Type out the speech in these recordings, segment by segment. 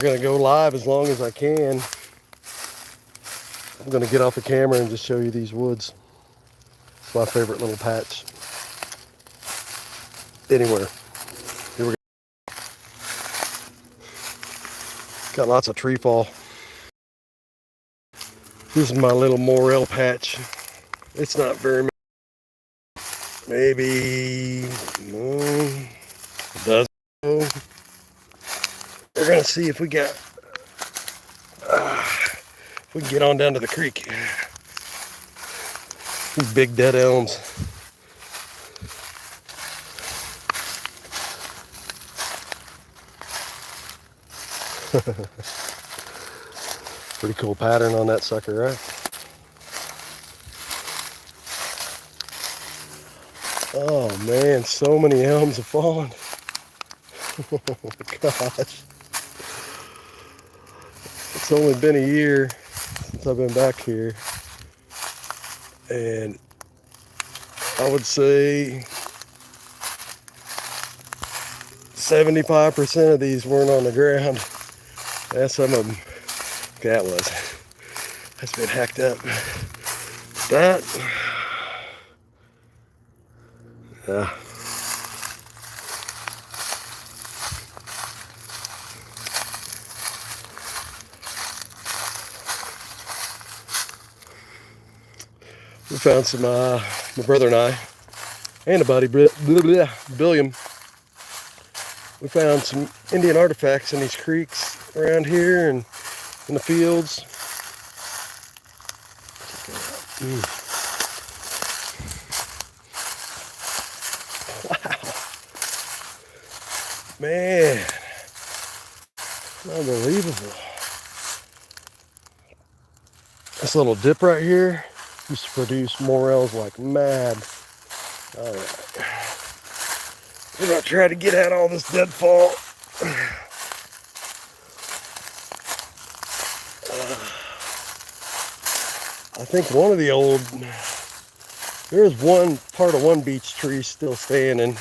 I'm gonna go live as long as I can. I'm gonna get off the camera and just show you these woods. It's my favorite little patch anywhere. Here we go. Got lots of tree fall. This is my little morel patch. It's not very many. Maybe a dozen. We're gonna see if we got if we can get on down to the creek. These big dead elms. Pretty cool pattern on that sucker, right? Oh man, so many elms have fallen. Oh gosh. It's only been a year since I've been back here. And I would say 75% of these weren't on the ground. And some of them, that's been hacked up. That, yeah. We found some, my brother and I, and a buddy, Billiam. We found some Indian artifacts in these creeks around here and in the fields. Wow. Man. Unbelievable. This little dip right here used to produce morels like mad. All right. We're gonna try to get out all this deadfall. I think one of the old, there's one part of one beech tree still standing,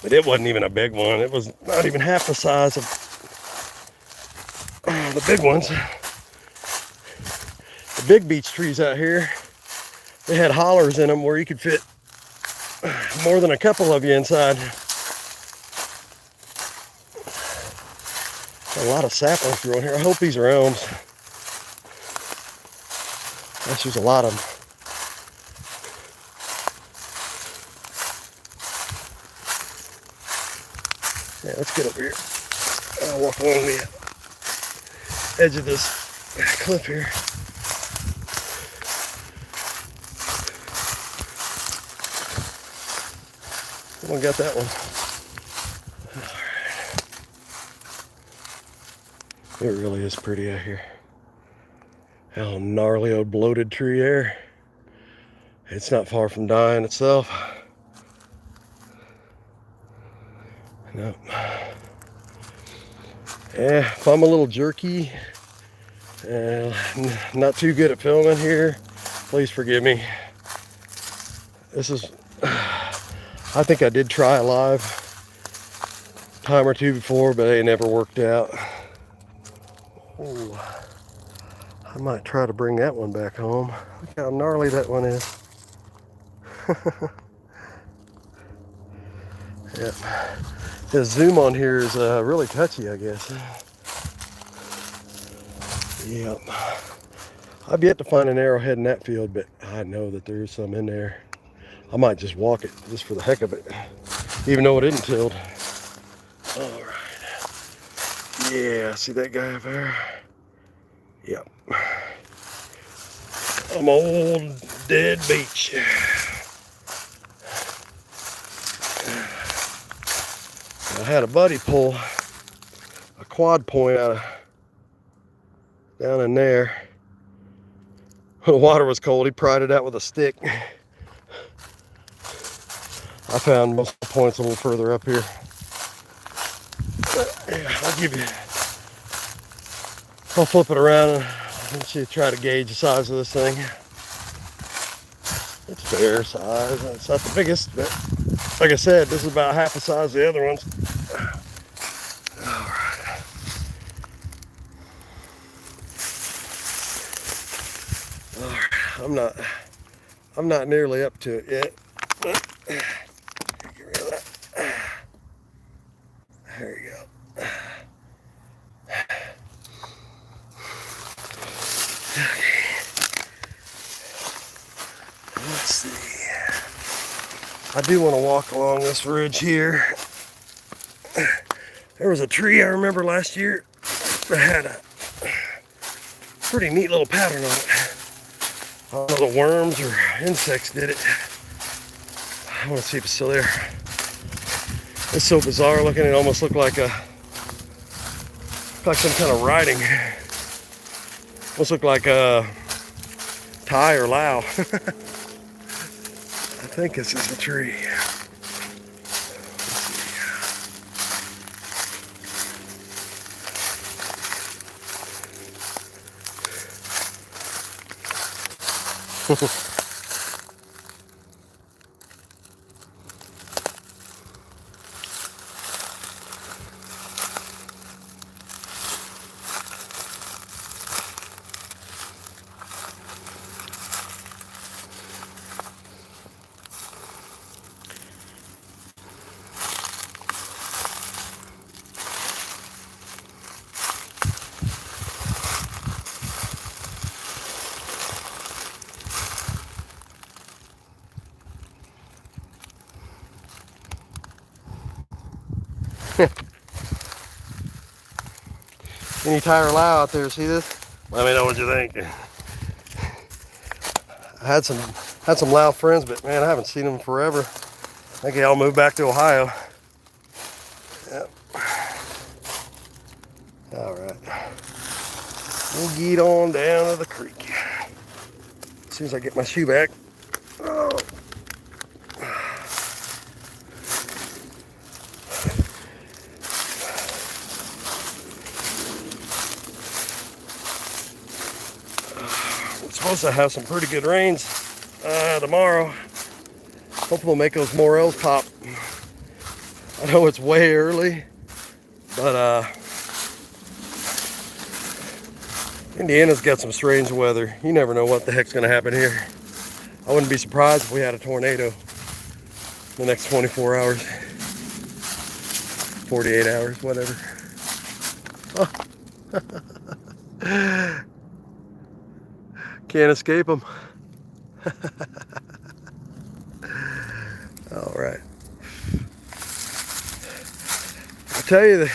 but it wasn't even a big one. It was not even half the size of the big ones. The big beech trees out here, they had hollers in them where you could fit more than a couple of you inside. A lot of saplings growing here. I hope these are elms. There's a lot of them. Yeah, let's get over here. I'll walk along the edge of this cliff here. Someone got that one. All right. It really is pretty out here. How gnarly old bloated tree there. It's not far from dying itself. Nope. Yeah, if I'm a little jerky and not too good at filming here, please forgive me. This is, I think I did try a live time or two before, but it never worked out. Ooh. I might try to bring that one back home. Look how gnarly that one is. Yep. The zoom on here is really touchy, I guess. Yep. I've yet to find an arrowhead in that field, but I know that there's some in there. I might just walk it just for the heck of it, even though it isn't tilled. All right. Yeah, see that guy up there? Yep. Some old dead beech. I had a buddy pull a quad point out of down in there. When the water was cold, he pried it out with a stick. I found most of the points a little further up here. But, yeah, I'll flip it around and try to gauge the size of this thing. It's fair size. It's not the biggest, but like I said, this is about half the size of the other ones. All right. I'm not nearly up to it yet. But get rid of that. There you go. Okay. Let's see. I do want to walk along this ridge here. There was a tree I remember last year that had a pretty neat little pattern on it. I don't know, the worms or insects did it. I want to see if it's still there. It's so bizarre looking. It almost looked like some kind of writing. Almost looked like a Thai or Lao. I think this is the tree. Any Thai or Lao out there, see this? Let me know what you think. I had some Lao friends, but man, I haven't seen them forever. I think they all moved back to Ohio. Yep. All right. We'll get on down to the creek. As soon as I get my shoe back. Oh. We're supposed to have some pretty good rains tomorrow. Hopefully we'll make those morels pop. I know it's way early, but Indiana's got some strange weather. You never know what the heck's gonna happen here. I wouldn't be surprised if we had a tornado in the next 24 hours, 48 hours, whatever. Oh. Can't escape them. All right. I tell you,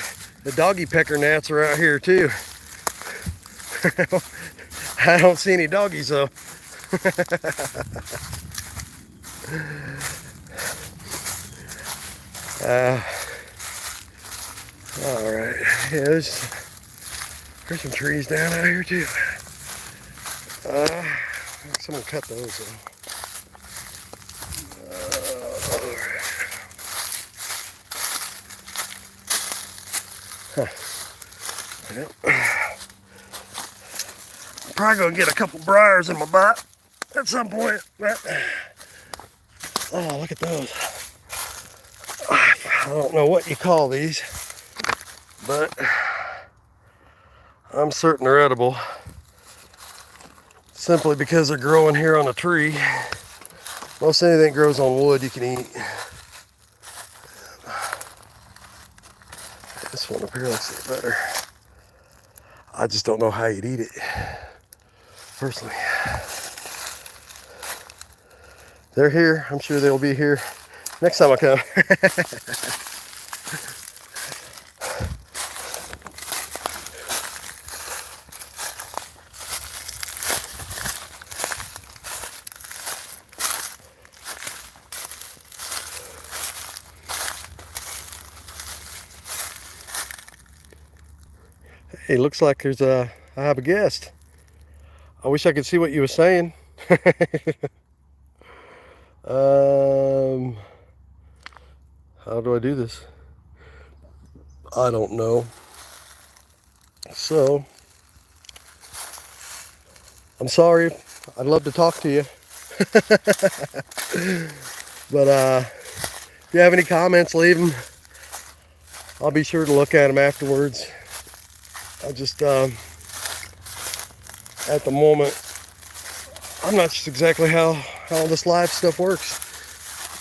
the doggy pecker gnats are out here too. I don't see any doggies though. All right. Yeah, there's some trees down out here too. Someone cut those though. Huh. Yep. I'm probably gonna get a couple briars in my butt at some point. Oh, look at those. I don't know what you call these, but I'm certain they're edible. Simply because they're growing here on a tree. Most anything that grows on wood you can eat. This one up here looks better. I just don't know how you'd eat it, personally. They're here. I'm sure they'll be here next time I come. Hey, looks like I have a guest. I wish I could see what you were saying. How do I do this? I don't know. So, I'm sorry. I'd love to talk to you. But if you have any comments, leave them. I'll be sure to look at them afterwards. I just, at the moment, I'm not sure exactly how all this live stuff works.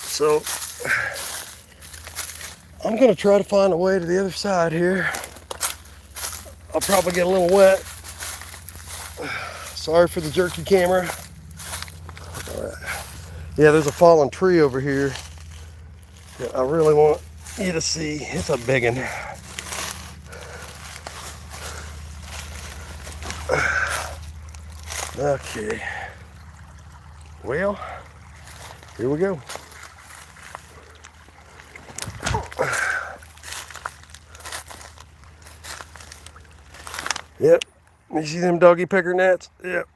So I'm gonna try to find a way to the other side here. I'll probably get a little wet. Sorry for the jerky camera. All right. Yeah, there's a fallen tree over here that I really want you to see. It's a big one. Okay. Well, here we go. Yep. You see them doggy pecker gnats? Yep.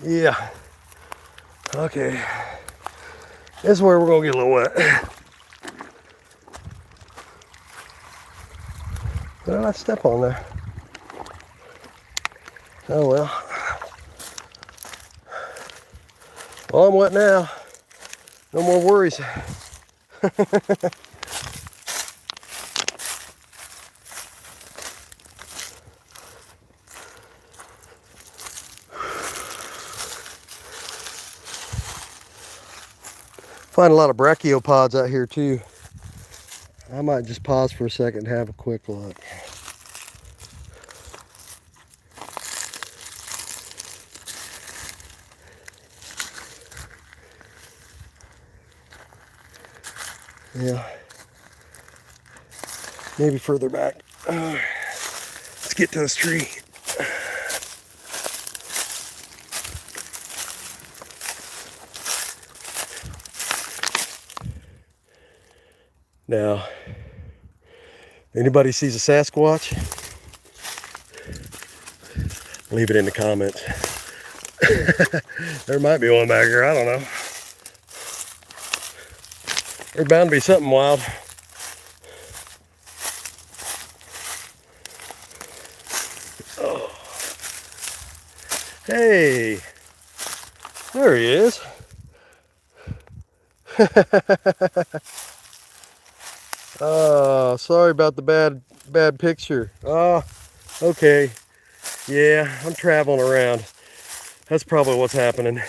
Yeah. Okay. This is where we're gonna get a little wet. Did I not step on there? Oh well. Well, I'm wet now. No more worries. Find a lot of brachiopods out here too. I might just pause for a second and have a quick look. Yeah, maybe further back. Let's get to this tree. Now, anybody sees a Sasquatch? Leave it in the comments. There might be one back here, I don't know. There's bound to be something wild. Oh. Hey, there he is. Oh, sorry about the bad picture. Oh, okay. Yeah, I'm traveling around. That's probably what's happening.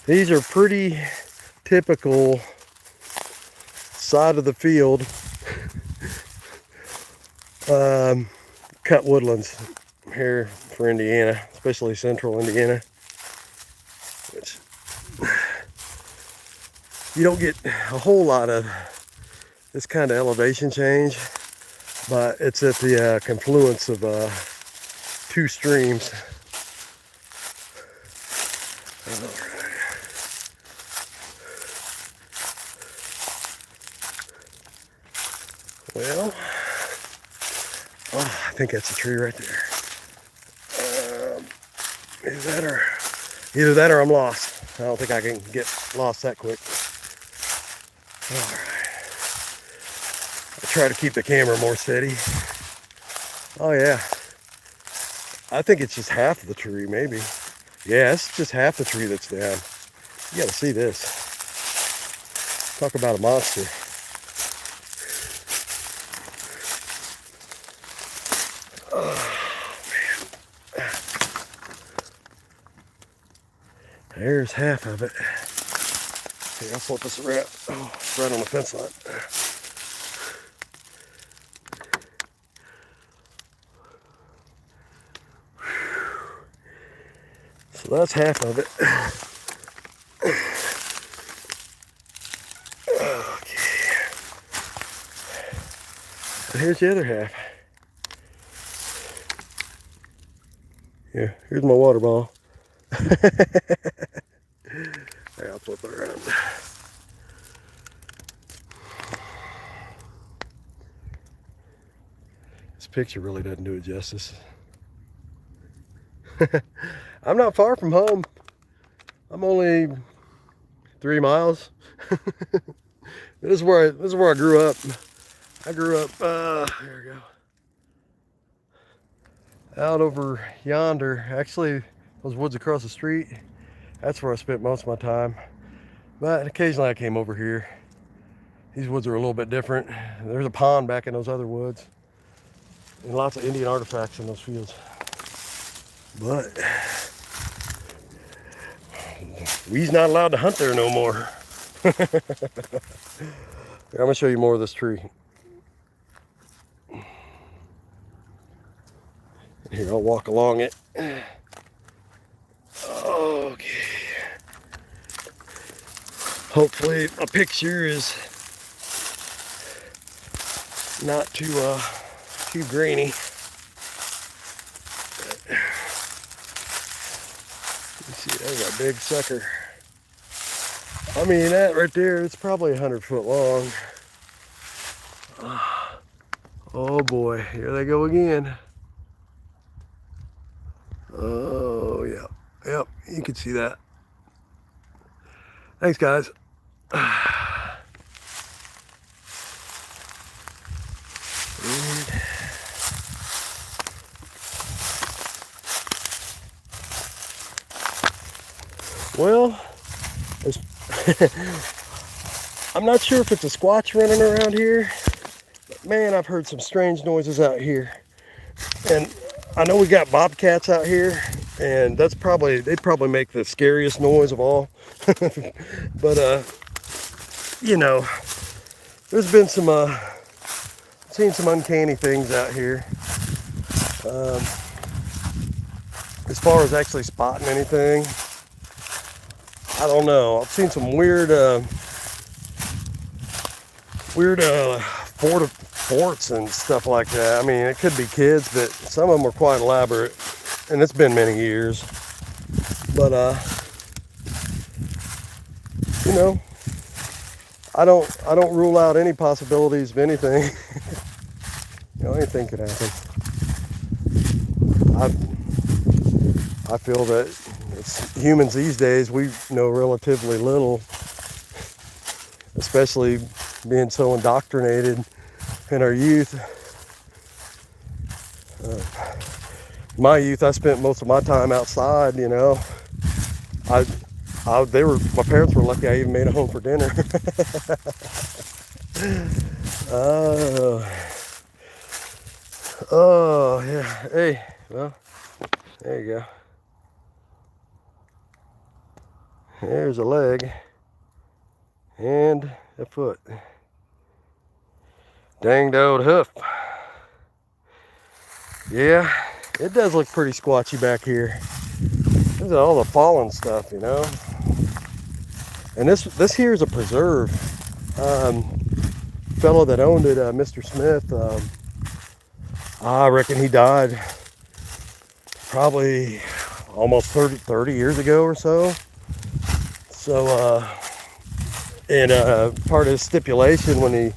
These are pretty typical side of the field cut woodlands here for Indiana, especially central Indiana, which you don't get a whole lot of this kind of elevation change, but it's at the confluence of two streams. All right. Well, oh, I think that's a tree right there. Either that or I'm lost. I don't think I can get lost that quick. All right. I try to keep the camera more steady. Oh yeah. I think it's just half of the tree, maybe. Yeah, it's just half the tree that's down. You gotta see this. Talk about a monster. There's half of it. Okay, I'll flip this around. Oh, it's right on the fence line. So that's half of it. Okay. And here's the other half. Yeah, here's my water ball. I'll flip it around. This picture really doesn't do it justice. I'm not far from home. I'm only 3 miles. This is where I grew up. I grew up there we go. Out over yonder. Actually, those woods across the street. That's where I spent most of my time. But occasionally I came over here. These woods are a little bit different. There's a pond back in those other woods. And lots of Indian artifacts in those fields. But we's not allowed to hunt there no more. I'm gonna show you more of this tree. Here, I'll walk along it. Okay. Hopefully a picture is not too grainy. You see, there's a big sucker. I mean, that right there, it's probably 100 foot long. Oh boy, here they go again. Oh, yeah. Yep, you can see that. Thanks, guys. Well, I'm not sure if it's a squatch running around here, but man, I've heard some strange noises out here. And I know we got bobcats out here, and they probably make the scariest noise of all. But you know, there's been some seen some uncanny things out here. As far as actually spotting anything, I don't know. I've seen some weird forts and stuff like that. I mean, it could be kids, but some of them are quite elaborate, and it's been many years. But you know, I don't rule out any possibilities of anything. You know, anything could happen. I feel that it's humans these days, we know relatively little, especially being so indoctrinated in our youth. My youth, I spent most of my time outside, you know. My parents were lucky I even made it home for dinner. Oh, yeah. Hey, well, there you go. There's a leg and a foot. Danged old hoof. Yeah, it does look pretty squatchy back here. This is all the fallen stuff, you know. And this here is a preserve. Fellow that owned it, Mr. Smith, I reckon he died probably almost 30 years ago or so. So, and part of his stipulation when he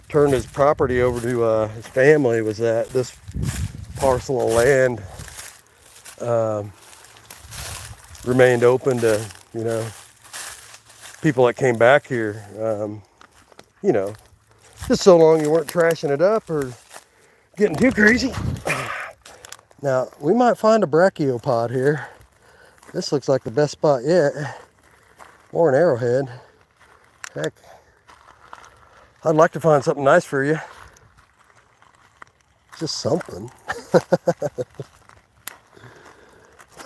turned his property over to his family was that this parcel of land remained open to, you know, people that came back here, you know, just so long you weren't trashing it up or getting too crazy. Now, we might find a brachiopod here. This looks like the best spot yet. Or an arrowhead. Heck, I'd like to find something nice for you. Just something.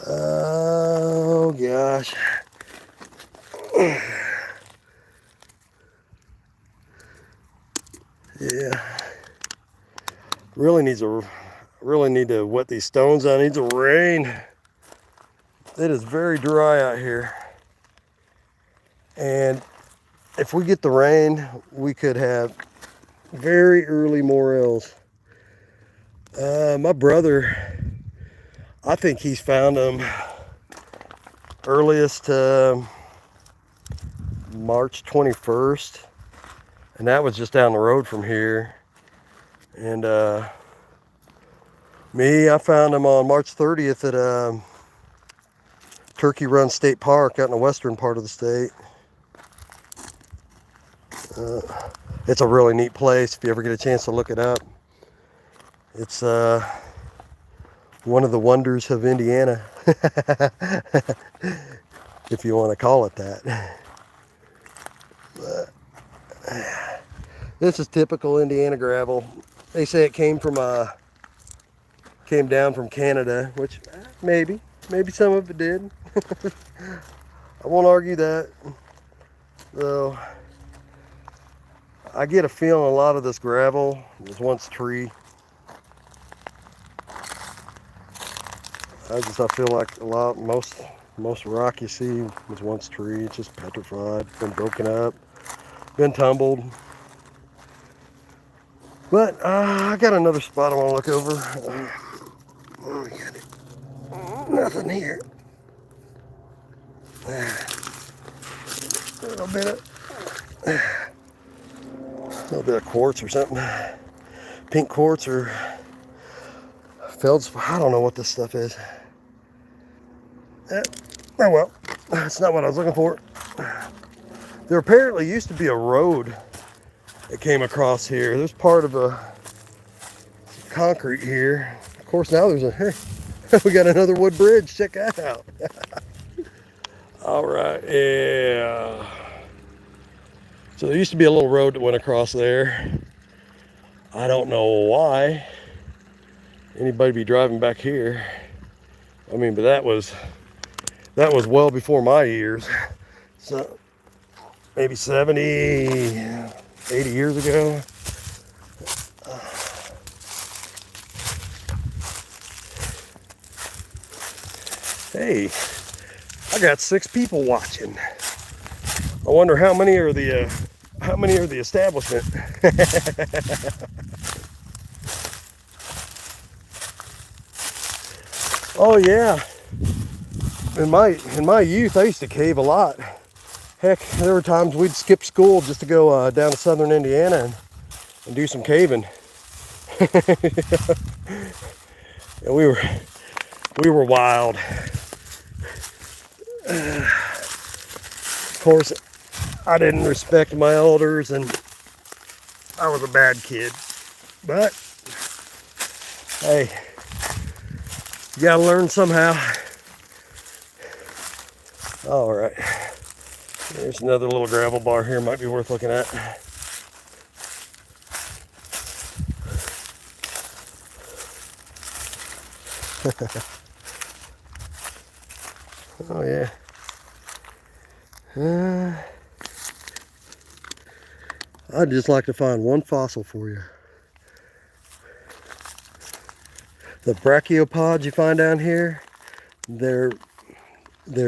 Oh gosh. Yeah. Really need to wet these stones out. It needs a rain. It is very dry out here. And if we get the rain, we could have very early morels. My brother, I think he's found them earliest March 21st. And that was just down the road from here. And I found them on March 30th at Turkey Run State Park out in the western part of the state. It's a really neat place if you ever get a chance to look it up. It's one of the wonders of Indiana, if you want to call it that. But this is typical Indiana gravel. They say it came from came down from Canada, which maybe some of it did. I won't argue that. Though I get a feeling a lot of this gravel was once tree. I feel like most rock you see was once tree. It's just petrified, been broken up, been tumbled. But I got another spot I want to look over. Nothing here. A little bit of quartz or something. Pink quartz or feldspar. I don't know what this stuff is. Oh well, that's not what I was looking for. There apparently used to be a road that came across here. There's part of a concrete here. Of course, now there's we got another wood bridge. Check that out. All right, yeah. So there used to be a little road that went across there. I don't know why anybody be driving back here. I mean, but that was well before my years. So maybe 70, 80 years ago. Hey, I got 6 people watching. I wonder how many are the establishment. Oh yeah. In my youth, I used to cave a lot. Heck, there were times we'd skip school just to go down to southern Indiana and do some caving. And we were wild. Of course, I didn't respect my elders, and I was a bad kid. But hey, you gotta learn somehow. All right, there's another little gravel bar here. Might be worth looking at. Oh yeah. I'd just like to find one fossil for you. The brachiopods you find down here, they're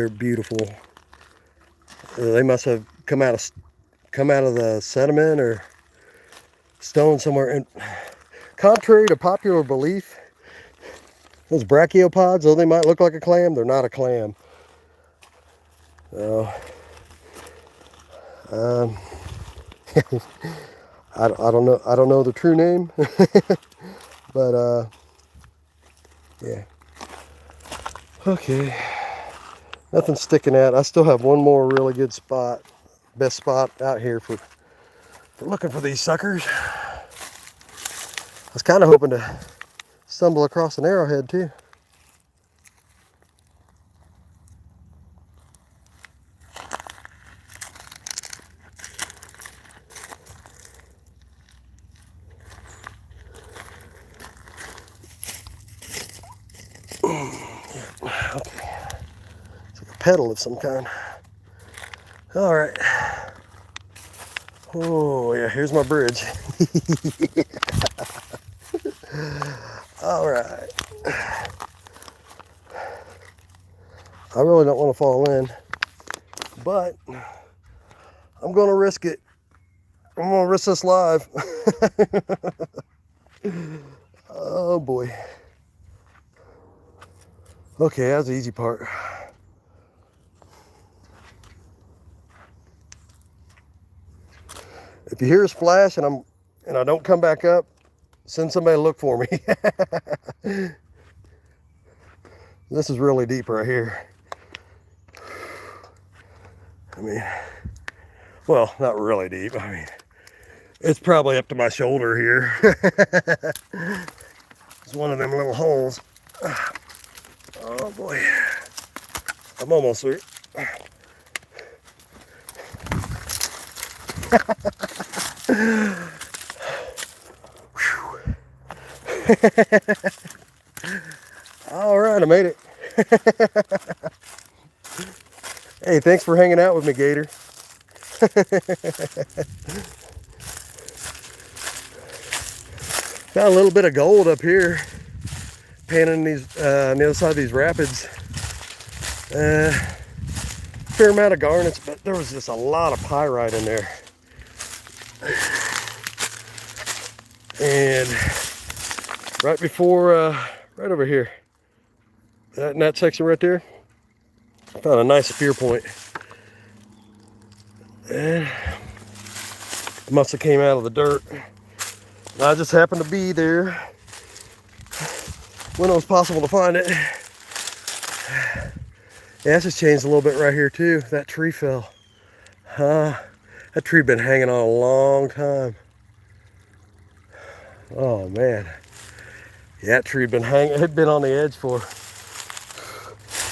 beautiful. They must have come out of the sediment or stone somewhere. And contrary to popular belief, those brachiopods, though they might look like a clam, they're not a clam. So, I don't know the true name, but yeah. Okay, nothing sticking out. I still have one more really good spot, best spot out here for looking for these suckers. I was kind of hoping to stumble across an arrowhead too. Okay, it's like a pedal of some kind. All right. Oh yeah, here's my bridge. All right. I really don't want to fall in, but I'm going to risk it. I'm going to risk this live. Oh boy. Okay, that's the easy part. If you hear a splash and I don't come back up, send somebody to look for me. This is really deep right here. I mean, well, not really deep. I mean, it's probably up to my shoulder here. It's one of them little holes. Oh boy, I'm almost through. All right, I made it. Hey, thanks for hanging out with me, Gator. Got a little bit of gold up here, panning these on the other side of these rapids. Fair amount of garnets, but there was just a lot of pyrite in there. And right before, right over here, in that section right there, I found a nice spear point. And it must have came out of the dirt. And I just happened to be there when it was possible to find it. Yeah, it's just changed a little bit right here too. That tree fell. That tree been hanging on a long time. Oh man. Yeah, that tree been hanging, it had been on the edge for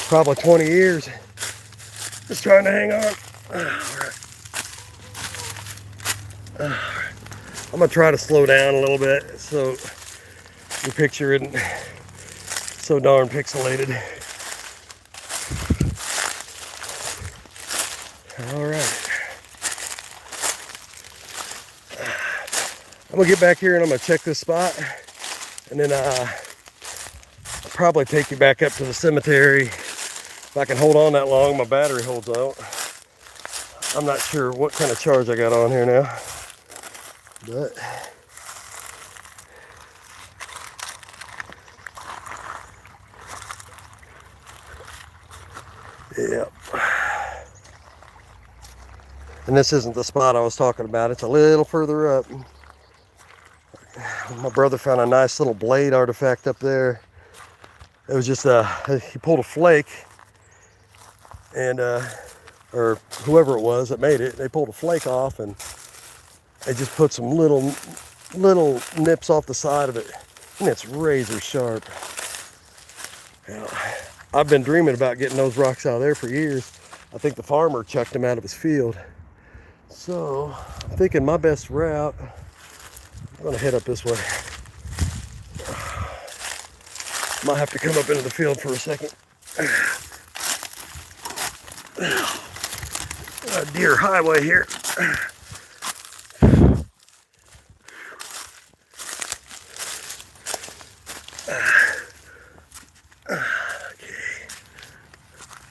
probably 20 years. Just trying to hang on. All right. I'm gonna try to slow down a little bit so your picture isn't so darn pixelated. All right. I'm gonna get back here and I'm gonna check this spot, and then I'll probably take you back up to the cemetery. If I can hold on that long, my battery holds out. I'm not sure what kind of charge I got on here now, but yep. And this isn't the spot I was talking about. It's a little further up. My brother found a nice little blade artifact up there. It was just he pulled a flake, and or whoever it was that made it, they pulled a flake off and they just put some little nips off the side of it, and it's razor sharp. You know, I've been dreaming about getting those rocks out of there for years. I think the farmer chucked them out of his field. So I'm thinking my best route, I'm gonna head up this way. Might have to come up into the field for a second. A deer highway here.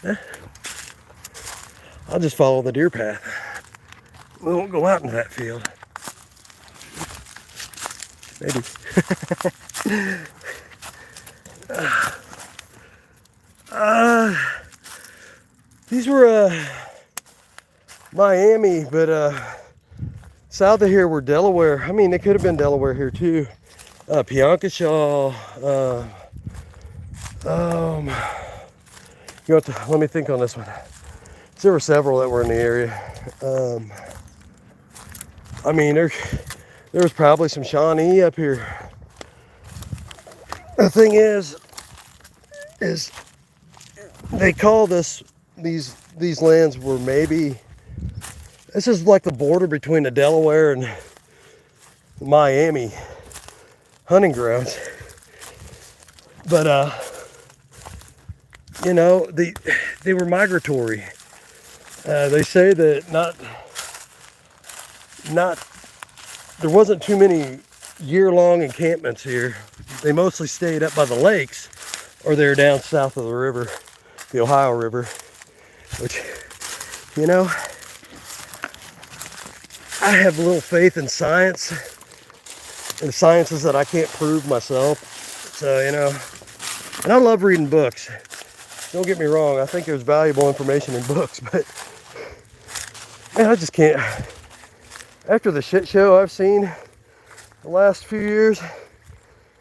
Okay. I'll just follow the deer path. We won't go out into that field. Maybe. These were Miami, but south of here were Delaware. I mean, they could have been Delaware here too. Piankashaw. You have to, let me think on this one. There were several that were in the area. I mean, there was probably some Shawnee up here. The thing is they call these lands were maybe, this is like the border between the Delaware and Miami hunting grounds. But you know, they were migratory. They say that there wasn't too many year-long encampments here. They mostly stayed up by the lakes, or they're down south of the river, the Ohio River, which, you know, I have little faith in science, and sciences that I can't prove myself. So, you know, and I love reading books. Don't get me wrong, I think there's valuable information in books, but man, I just can't. After the shit show I've seen the last few years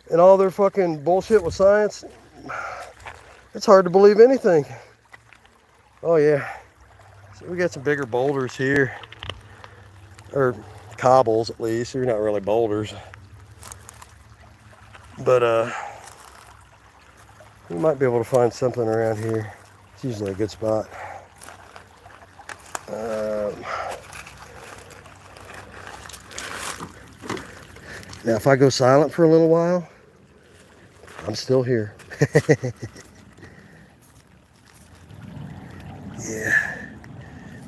and all their fucking bullshit with science, it's hard to believe anything. Oh yeah, so we got some bigger boulders here, or cobbles at least. They're not really boulders, but we might be able to find something around here. It's usually a good spot. Now if I go silent for a little while, I'm still here. Yeah.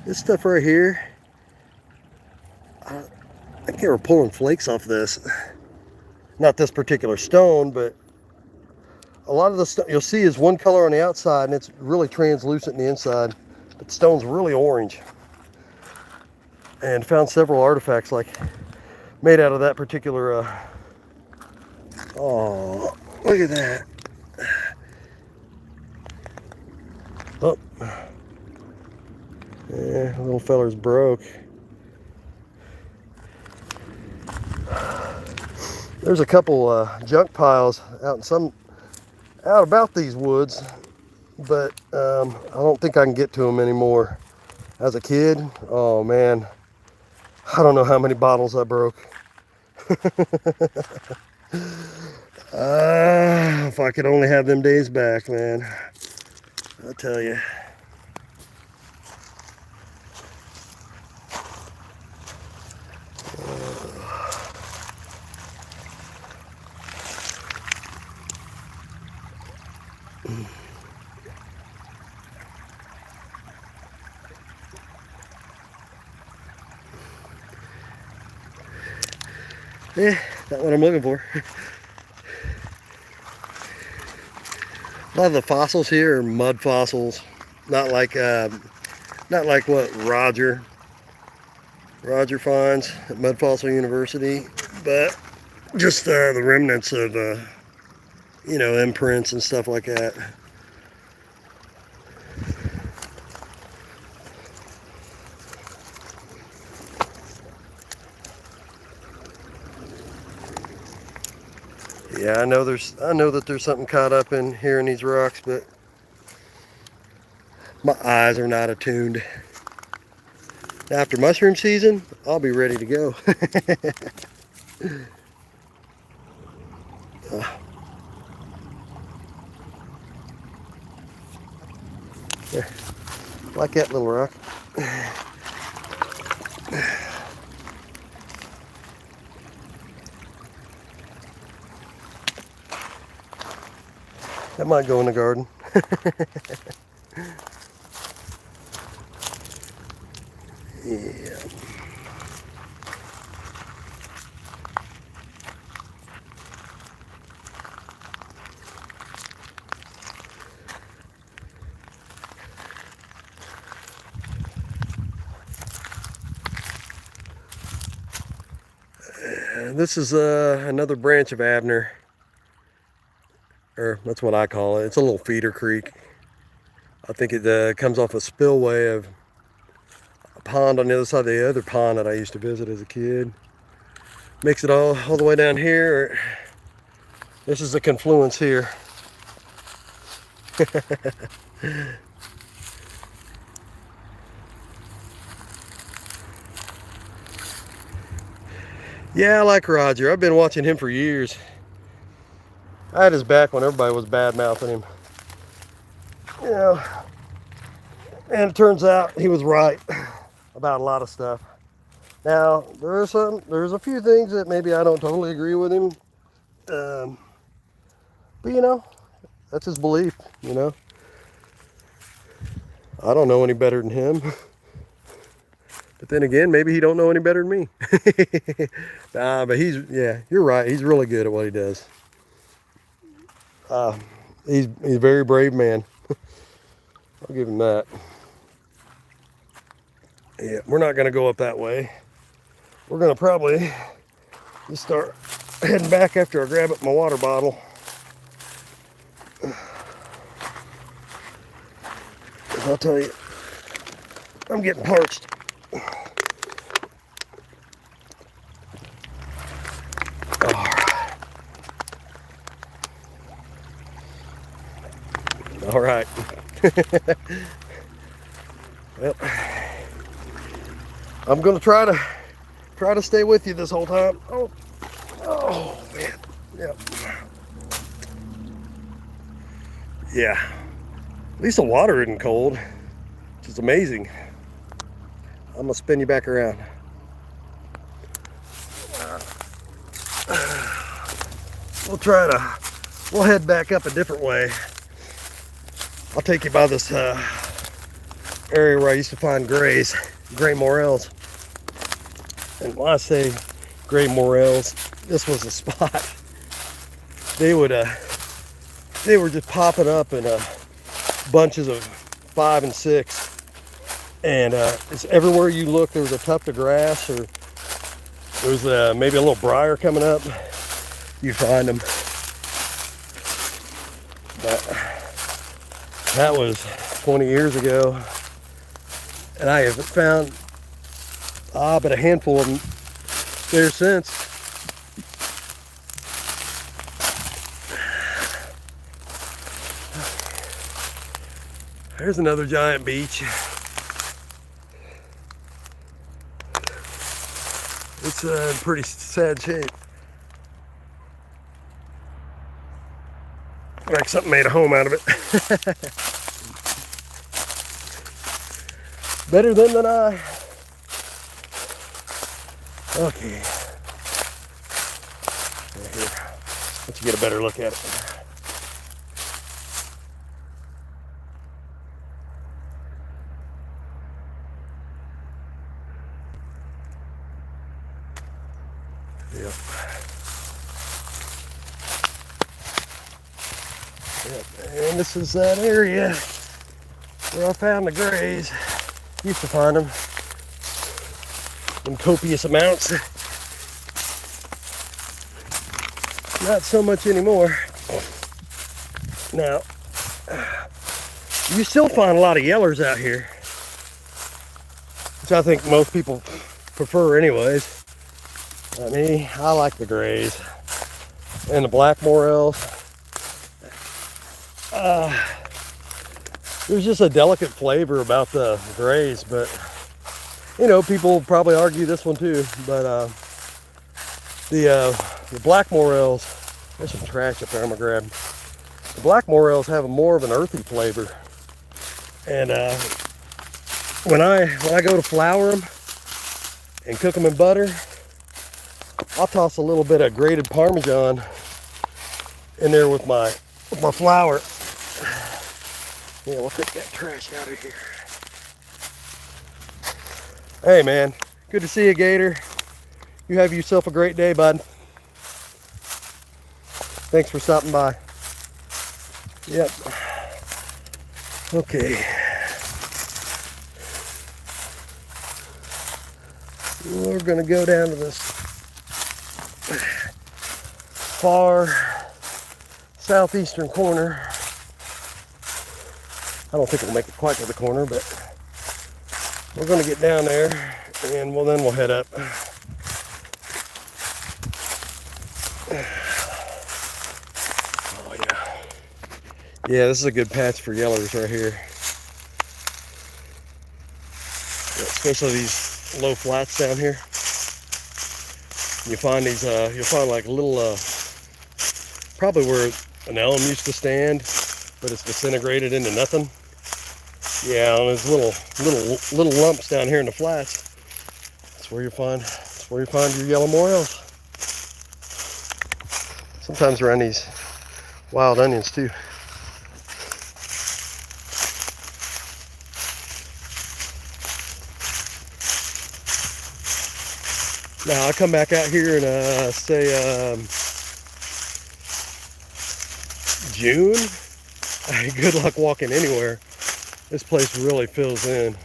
This stuff right here, I think they were pulling flakes off this. Not this particular stone, but a lot of the stuff you'll see is one color on the outside and it's really translucent in the inside. But the stone's really orange. And found several artifacts like made out of that particular, oh, look at that. Oh, yeah, little feller's broke. There's a couple junk piles out about these woods, but I don't think I can get to them anymore. As a kid, oh man, I don't know how many bottles I broke. If I could only have them days back, man. I'll tell you. Yeah, not what I'm looking for. A lot of the fossils here are mud fossils, not like what Roger finds at Mud Fossil University, but just the remnants of you know, imprints and stuff like that. Yeah, I know that there's something caught up in here in these rocks, but my eyes are not attuned. After mushroom season, I'll be ready to go. Yeah, like that little rock. That might go in the garden. Yeah. This is another branch of Abner, or that's what I call it. It's a little feeder creek. I think it comes off a spillway of a pond on the other side of the other pond that I used to visit as a kid. Makes it all the way down here. This is the confluence here. Yeah, I like Roger. I've been watching him for years. I had his back when everybody was bad-mouthing him. You know, and it turns out he was right about a lot of stuff. Now, there's a few things that maybe I don't totally agree with him. But you know, that's his belief, you know. I don't know any better than him. But then again, maybe he don't know any better than me. Nah, but yeah, you're right. He's really good at what he does. He's a very brave man. I'll give him that. Yeah, we're not going to go up that way. We're going to probably just start heading back after I grab up my water bottle. I'll tell you, I'm getting parched. All right. Well, I'm gonna try to stay with you this whole time. Oh man. Yep. Yeah. At least the water isn't cold, which is amazing. I'm gonna spin you back around. We'll try to we'll head back up a different way. I'll take you by this area where I used to find gray morels. And when I say gray morels, this was a spot. They were just popping up in bunches of 5 and 6, and it's everywhere you look. There was a tuft of grass, or there was maybe a little briar coming up. You find them. But that was 20 years ago, and I haven't found but a handful of them there since. There's another giant beech. It's in pretty sad shape. Like something made a home out of it. Better them than I. Okay. Right here. Let you get a better look at it. Yep. And this is that area where I found the grays. Used to find them in copious amounts. Not so much anymore. Now, you still find a lot of yellers out here, which I think most people prefer anyways. Me, I like the grays and the black morels. There's just a delicate flavor about the grays, but you know, people probably argue this one too. But the black morels, there's some trash up there I'm gonna grab. The black morels have more of an earthy flavor, and when I go to flour them and cook them in butter, I'll toss a little bit of grated Parmesan in there with my flour. Yeah, we'll take that trash out of here. Hey man, good to see you, Gator. You have yourself a great day, bud. Thanks for stopping by. Yep. Okay. We're gonna go down to this far southeastern corner. I don't think we'll make it quite to the corner, but we're going to get down there, and then we'll head up. Oh yeah, yeah. This is a good patch for yellers right here, especially these low flats down here. You find these, you'll find like little, probably where an elm used to stand, but it's disintegrated into nothing. Yeah, and there's little lumps down here in the flats. That's where you find your yellow morels. Sometimes around these wild onions too. Now I come back out here in say June. Good luck walking anywhere. This place really fills in.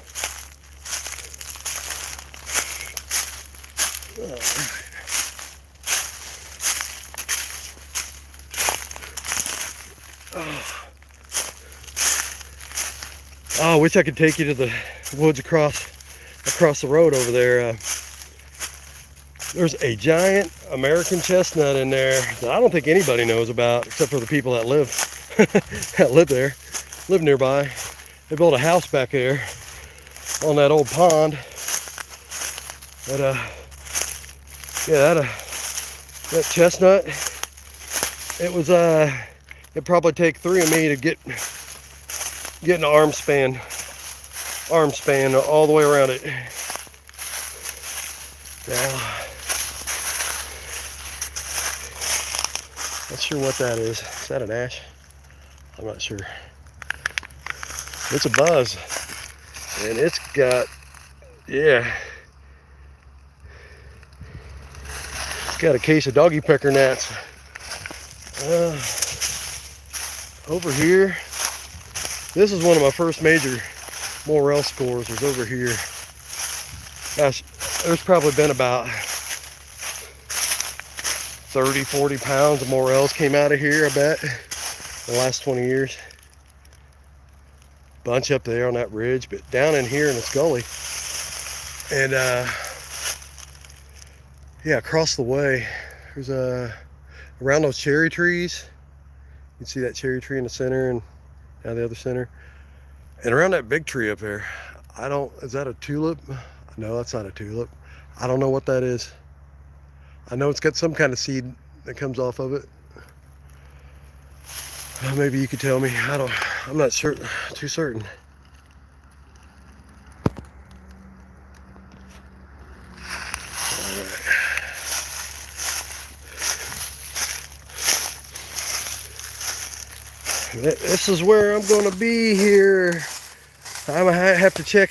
Oh, I wish I could take you to the woods across the road over there. There's a giant American chestnut in there that I don't think anybody knows about, except for the people that live live nearby. They built a house back there on that old pond. But yeah, that chestnut, it'd probably take 3 of me to get an arm span all the way around it. Now, Not sure what that is. Is that an ash? I'm not sure. It's a buzz. And it's got, yeah. It's got a case of doggy pecker gnats. Over here, this is one of my first major morel scores was over here. Gosh, there's probably been about 30, 40 pounds of morels came out of here, I bet, in the last 20 years. Bunch up there on that ridge, but down in here in this gully. And yeah, across the way, there's around those cherry trees. You can see that cherry tree in the center and down the other center. And around that big tree up there, is that a tulip? No, that's not a tulip. I don't know what that is. I know it's got some kind of seed that comes off of it. Maybe you could tell me. I'm not sure, too certain. This is where I'm going to be here. I might have to check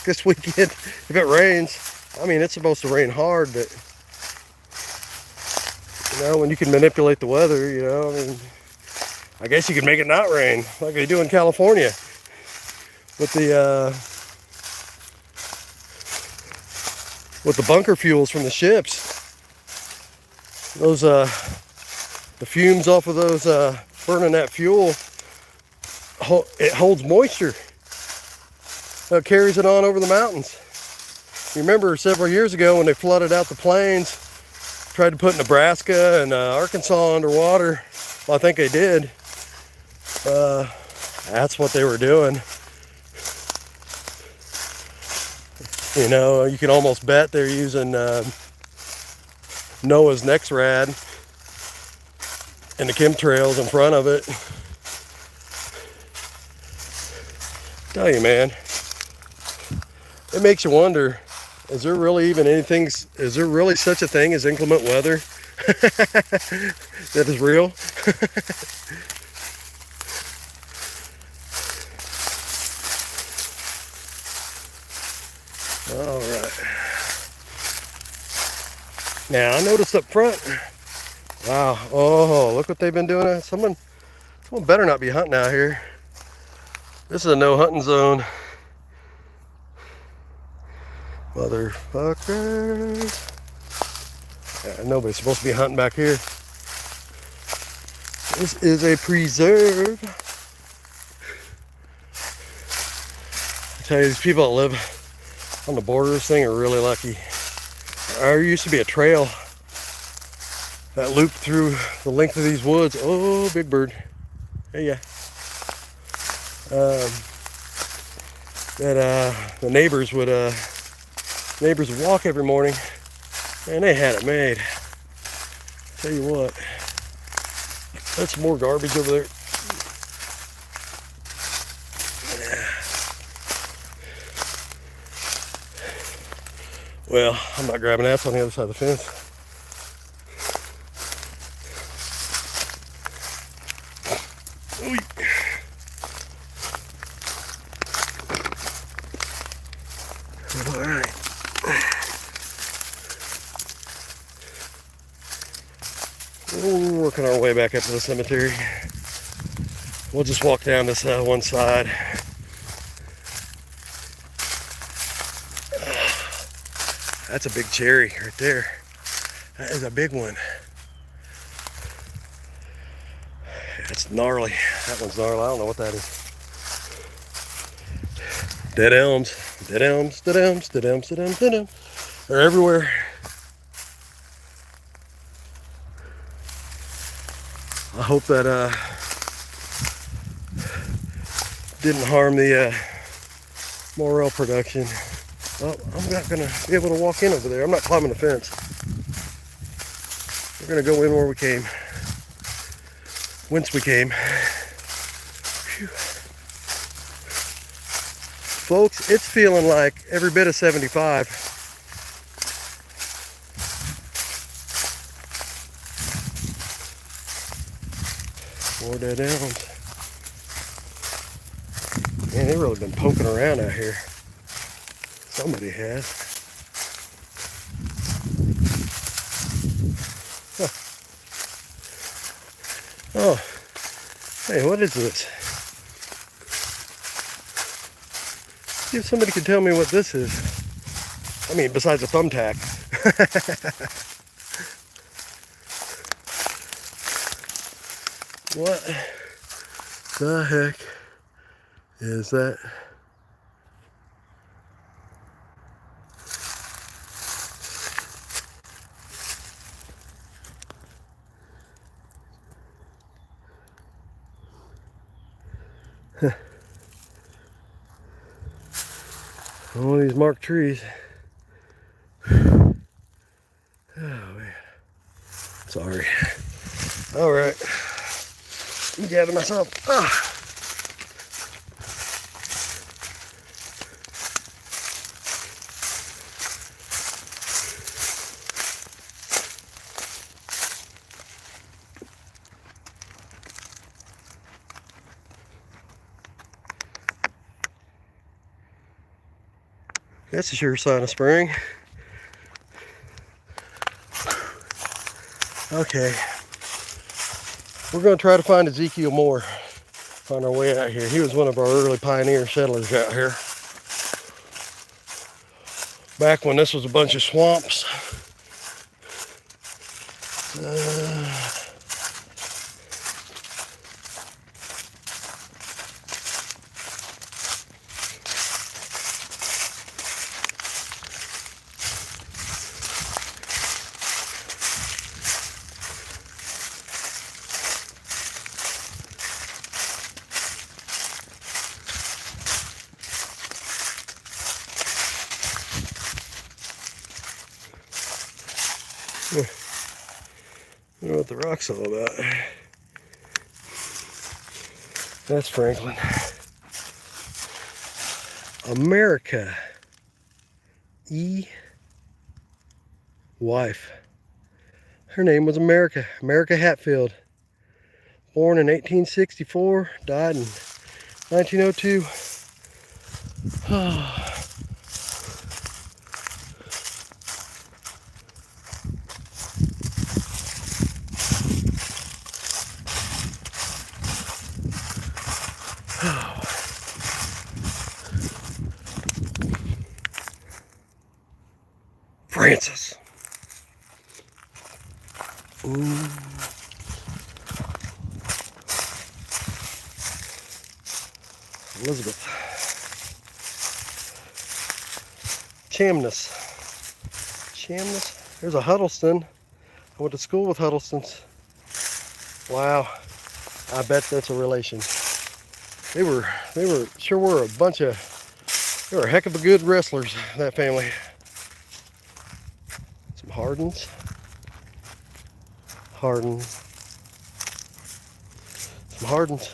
this weekend if it rains. I mean, it's supposed to rain hard, but you know, when you can manipulate the weather, you know, I mean, I guess you could make it not rain like they do in California with the bunker fuels from the ships. Those the fumes off of those burning that fuel, it holds moisture. It carries it on over the mountains. You remember several years ago when they flooded out the plains, tried to put Nebraska and Arkansas underwater. Well, I think they did. That's what they were doing. You know, you can almost bet they're using Noah's Nexrad and the chemtrails in front of it. Tell you, man, it makes you wonder, is there really such a thing as inclement weather that is real? All right. Now I noticed up front, wow, oh, look what they've been doing. Someone better not be hunting out here. This is a no hunting zone. Motherfuckers. Yeah, nobody's supposed to be hunting back here. This is a preserve. I tell you, these people that live on the border of this thing are really lucky. There used to be a trail that looped through the length of these woods. Oh, big bird. Hey, yeah. The neighbors would walk every morning, and they had it made. Tell you what, that's more garbage over there. Well, I'm not grabbing that on the other side of the fence. All right. We're working our way back up to the cemetery. We'll just walk down this one side. That's a big cherry right there. That is a big one. That's gnarly. That one's gnarly. I don't know what that is. Dead elms. Dead elms. Dead elms. Dead elms. Dead elms. Dead elms. They're everywhere. I hope that didn't harm the morel production. Well, I'm not gonna be able to walk in over there. I'm not climbing the fence. We're gonna go in where we came. Whence we came. Phew. Folks, it's feeling like every bit of 75. More dead elms. Man, they've really been poking around out here. Somebody has. Huh. Oh, hey, what is this? See if somebody could tell me what this is. I mean, besides a thumbtack. What the heck is that? One of these marked trees. Oh man. Sorry. All right. I'm gathering myself. That's a sure sign of spring. Okay. We're going to try to find Ezekiel Moore on our way out here. He was one of our early pioneer settlers out here. Back when this was a bunch of swamps. I don't know what the rock's all about. That's Franklin. America. Wife. Her name was America. America Hatfield. Born in 1864, died in 1902. Francis. Ooh. Elizabeth. Chamnus. There's a Huddleston. I went to school with Huddlestons. Wow. I bet that's a relation. They were sure were a bunch of, they were a heck of a good wrestlers, that family. Some Hardens. Some Hardens.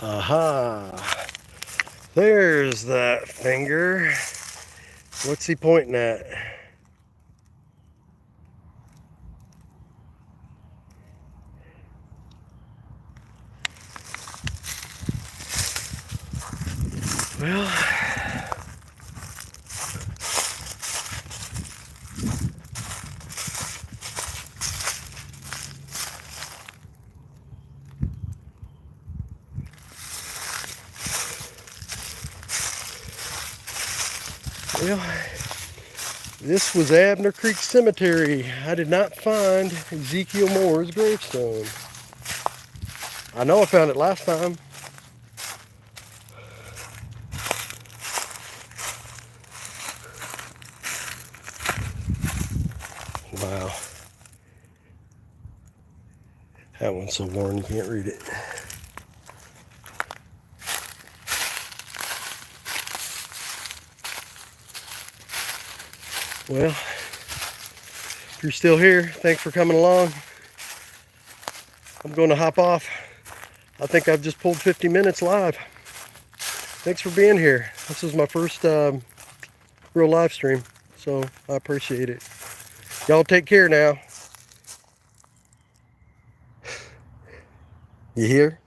Aha. There's that finger. What's he pointing at? Well, this was Abner Creek Cemetery. I did not find Ezekiel Moore's gravestone. I know I found it last time. Wow. That one's so worn you can't read it. Well, if you're still here, thanks for coming along. I'm going to hop off. I think I've just pulled 50 minutes live. Thanks for being here. This is my first real live stream, so I appreciate it. Y'all take care now. You hear?